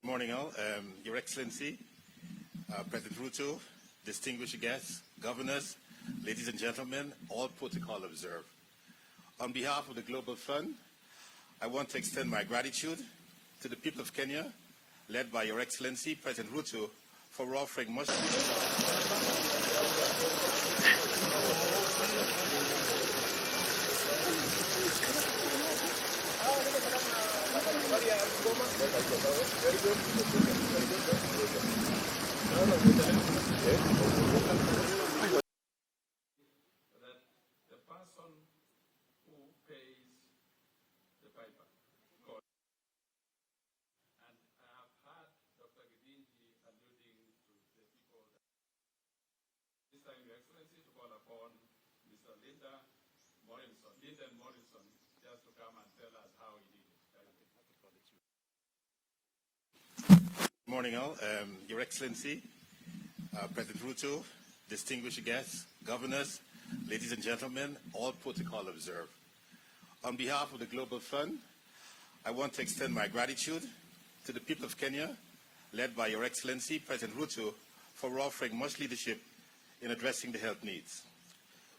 Good morning, all. Your Excellency, President Ruto, distinguished guests, governors, ladies and gentlemen, all protocol observed. On behalf of the Global Fund, I want to extend my gratitude to the people of Kenya, led by Your Excellency, President Ruto, for offering much Good morning, all. Your Excellency, President Ruto, distinguished guests, governors, ladies and gentlemen, all protocol observed. On behalf of the Global Fund, I want to extend my gratitude to the people of Kenya, led by Your Excellency, President Ruto, for offering much leadership in addressing the health needs.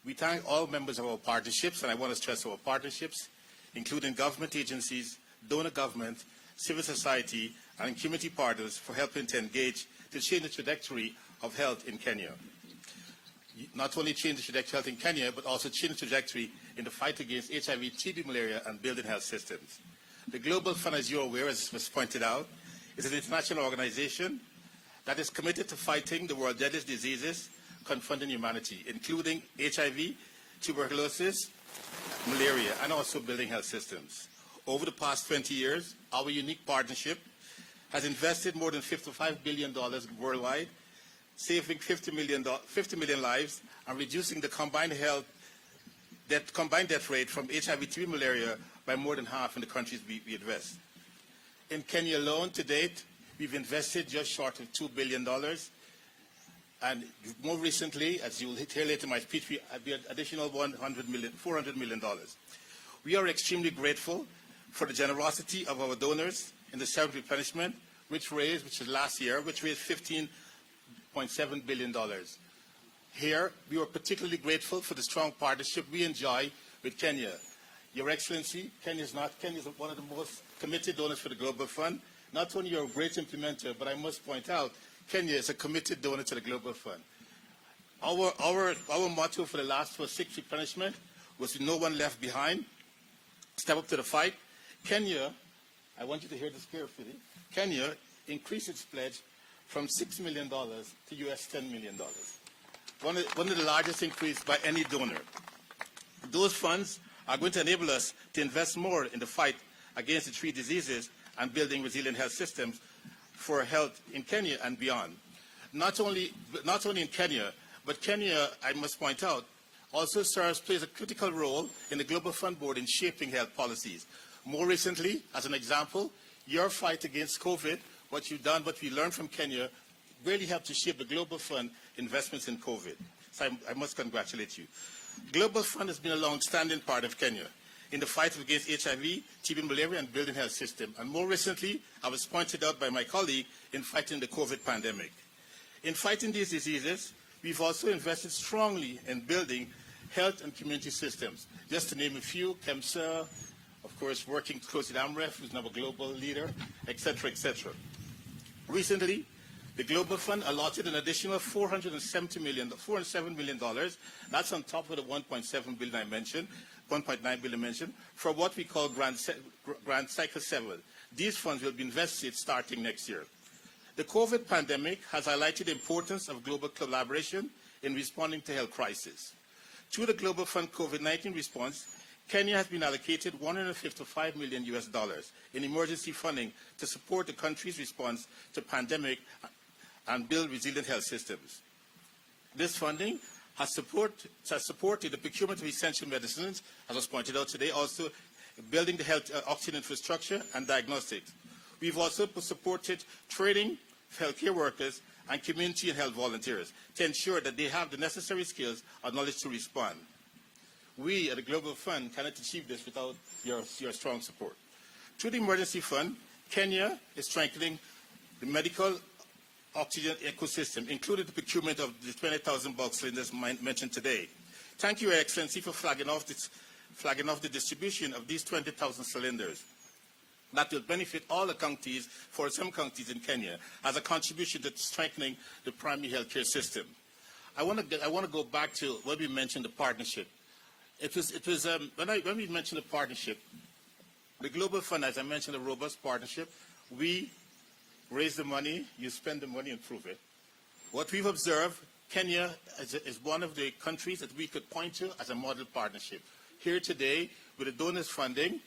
We thank all members of our partnerships, and I want to stress our partnerships, including government agencies, donor government, civil society, and community partners for helping to engage to change the trajectory of health in Kenya. Not only change the trajectory of health in Kenya, but also change the trajectory in the fight against HIV, TB, malaria, and building health systems. The Global Fund, as you're aware, as was pointed out, is an international organization that is committed to fighting the world's deadliest diseases confronting humanity, including HIV, tuberculosis, malaria, and also building health systems. Over the past 20 years, our unique partnership has invested more than $55 billion worldwide, saving 50 million lives and reducing the combined death rate from HIV, TB, malaria by more than half in the countries we address. In Kenya alone, to date, we've invested just short of $2 billion. And more recently, as you will hear later in my speech, we have an additional $400 million. We are extremely grateful for the generosity of our donors in the seventh replenishment, which is last year, which raised $15.7 billion. Here, we were particularly grateful for the strong partnership we enjoy with Kenya. Your Excellency, Kenya is one of the most committed donors for the Global Fund. Not only you're a great implementer, but I must point out, Kenya is a committed donor to the Global Fund. Our motto for the last six replenishment was no one left behind. Step up to the fight. Kenya, I want you to hear this carefully, Kenya increased its pledge from $6 million to $10 million. One of the largest increases by any donor. Those funds are going to enable us to invest more in the fight against the three diseases and building resilient health systems for health in Kenya and beyond. Not only in Kenya, but Kenya, I must point out, also plays a critical role in the Global Fund Board in shaping health policies. More recently, as an example, your fight against COVID, what you've done, what we learned from Kenya, really helped to shape the Global Fund investments in COVID. So I must congratulate you. Global Fund has been a long-standing part of Kenya in the fight against HIV, TB, malaria, and building health system. And more recently, I was pointed out by my colleague in fighting the COVID pandemic. In fighting these diseases, we've also invested strongly in building health and community systems. Just to name a few, KEMSA, of course, working closely with AMREF, who's now a global leader, etc., etc. Recently, the Global Fund allotted an additional $407 million. That's on top of the $1.7 billion I mentioned, $1.9 billion mentioned, for what we call Grant Cycle 7. These funds will be invested starting next year. The COVID pandemic has highlighted the importance of global collaboration in responding to health crisis. Through the Global Fund COVID-19 response, Kenya has been allocated $155 million in emergency funding to support the country's response to the pandemic and build resilient health systems. This funding has supported the procurement of essential medicines, as was pointed out today, also building the health oxygen infrastructure and diagnostics. We've also supported training for healthcare workers and community and health volunteers to ensure that they have the necessary skills and knowledge to respond. We at the Global Fund cannot achieve this without your strong support. Through the Emergency Fund, Kenya is strengthening the medical oxygen ecosystem, including the procurement of the 20,000 bulk cylinders mentioned today. Thank you, Your Excellency, for flagging off the distribution of these 20,000 cylinders. That will benefit all the counties, for some counties in Kenya, as a contribution to strengthening the primary healthcare system. I want to go back to when we mentioned the partnership. When we mentioned the partnership, the Global Fund, as I mentioned, a robust partnership. We raise the money, you spend the money and prove it. What we've observed, Kenya is one of the countries that we could point to as a model partnership. Here today, with the donors funding,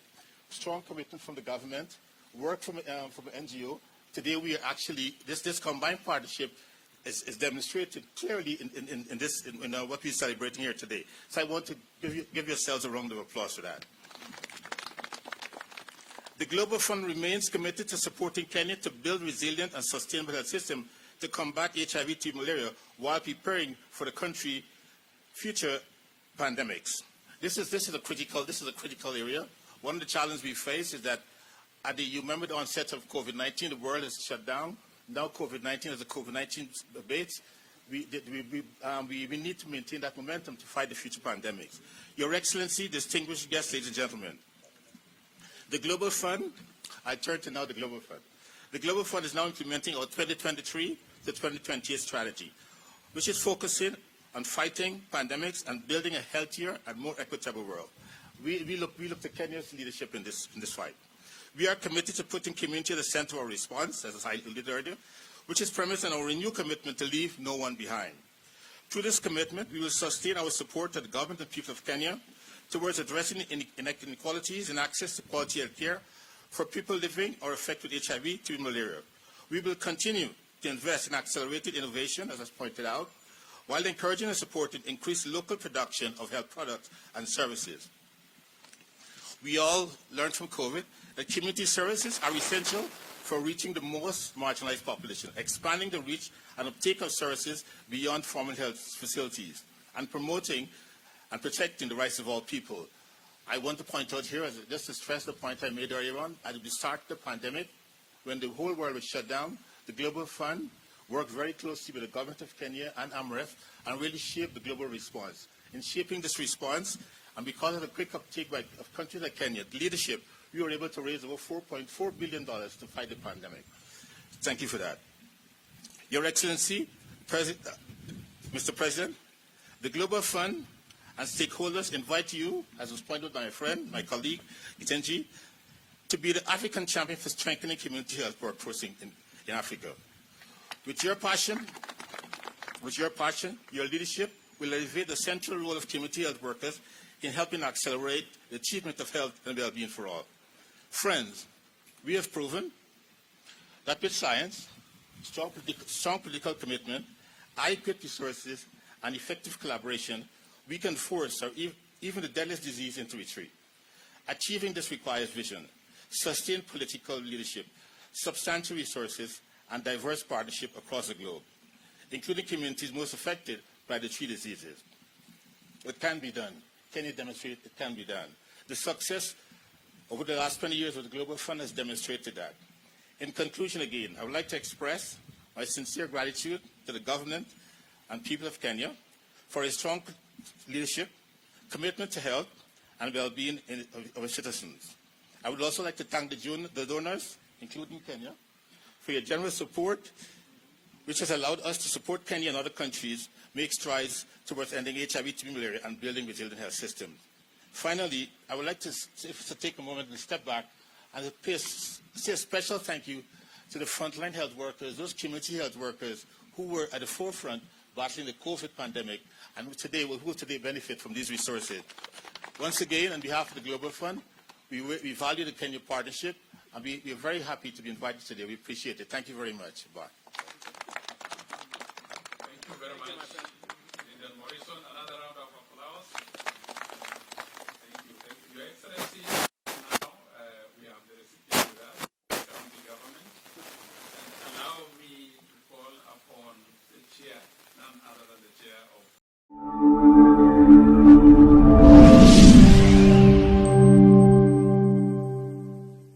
strong commitment from the government, work from an NGO, today we are actually, this combined partnership is demonstrated clearly in what we're celebrating here today. So I want to give yourselves a round of applause for that. The Global Fund remains committed to supporting Kenya to build resilient and sustainable health system to combat HIV to malaria while preparing for the country's future pandemics. This is a critical area. One of the challenges we face is that you remember the onset of COVID-19, the world is shut down. Now COVID-19, as the COVID-19 abates, we need to maintain that momentum to fight the future pandemics. Your Excellency, distinguished guests, ladies and gentlemen, the Global Fund, I turn to now the Global Fund. The Global Fund is now implementing our 2023 to 2028 strategy, which is focusing on fighting pandemics and building a healthier and more equitable world. We look to Kenya's leadership in this fight. We are committed to putting community at the center of our response, as I alluded earlier, which is premised on our renewed commitment to leave no one behind. Through this commitment, we will sustain our support to the government and people of Kenya towards addressing inequalities in access to quality health care for people living or affected with HIV to malaria. We will continue to invest in accelerated innovation, as was pointed out, while encouraging and supporting increased local production of health products and services. We all learned from COVID that community services are essential for reaching the most marginalized population, expanding the reach and uptake of services beyond formal health facilities, and promoting and protecting the rights of all people. I want to point out here, just to stress the point I made earlier on, at the start of the pandemic, when the whole world was shut down, the Global Fund worked very closely with the government of Kenya and AMREF and really shaped the global response. In shaping this response, and because of the quick uptake of countries like Kenya, the leadership, we were able to raise over $4.4 billion to fight the pandemic. Thank you for that. Your Excellency, Mr. President, the Global Fund and stakeholders invite you, as was pointed out by my friend, my colleague, MATIANG'I, to be the African champion for strengthening community health workforce in Africa. With your passion, your leadership will elevate the central role of community health workers in helping accelerate the achievement of health and well-being for all. Friends, we have proven that with science, strong political commitment, adequate resources, and effective collaboration, we can force even the deadliest disease into retreat. Achieving this requires vision, sustained political leadership, substantial resources, and diverse partnership across the globe, including communities most affected by the three diseases. It can be done. Can you demonstrate it can be done? The success over the last 20 years of the Global Fund has demonstrated that. In conclusion, again, I would like to express my sincere gratitude to the government and people of Kenya for a strong leadership, commitment to health and well-being of our citizens. I would also like to thank the donors, including Kenya, for your generous support, which has allowed us to support Kenya and other countries make strides towards ending HIV/TB malaria and building resilient health systems. Finally, I would like to take a moment and step back and say a special thank you to the frontline health workers, those community health workers who were at the forefront battling the COVID pandemic and who will today benefit from these resources. Once again, on behalf of the Global Fund, we value the Kenya partnership, and we are very happy to be invited today. We appreciate it. Thank you very much. Bye. Thank you very much.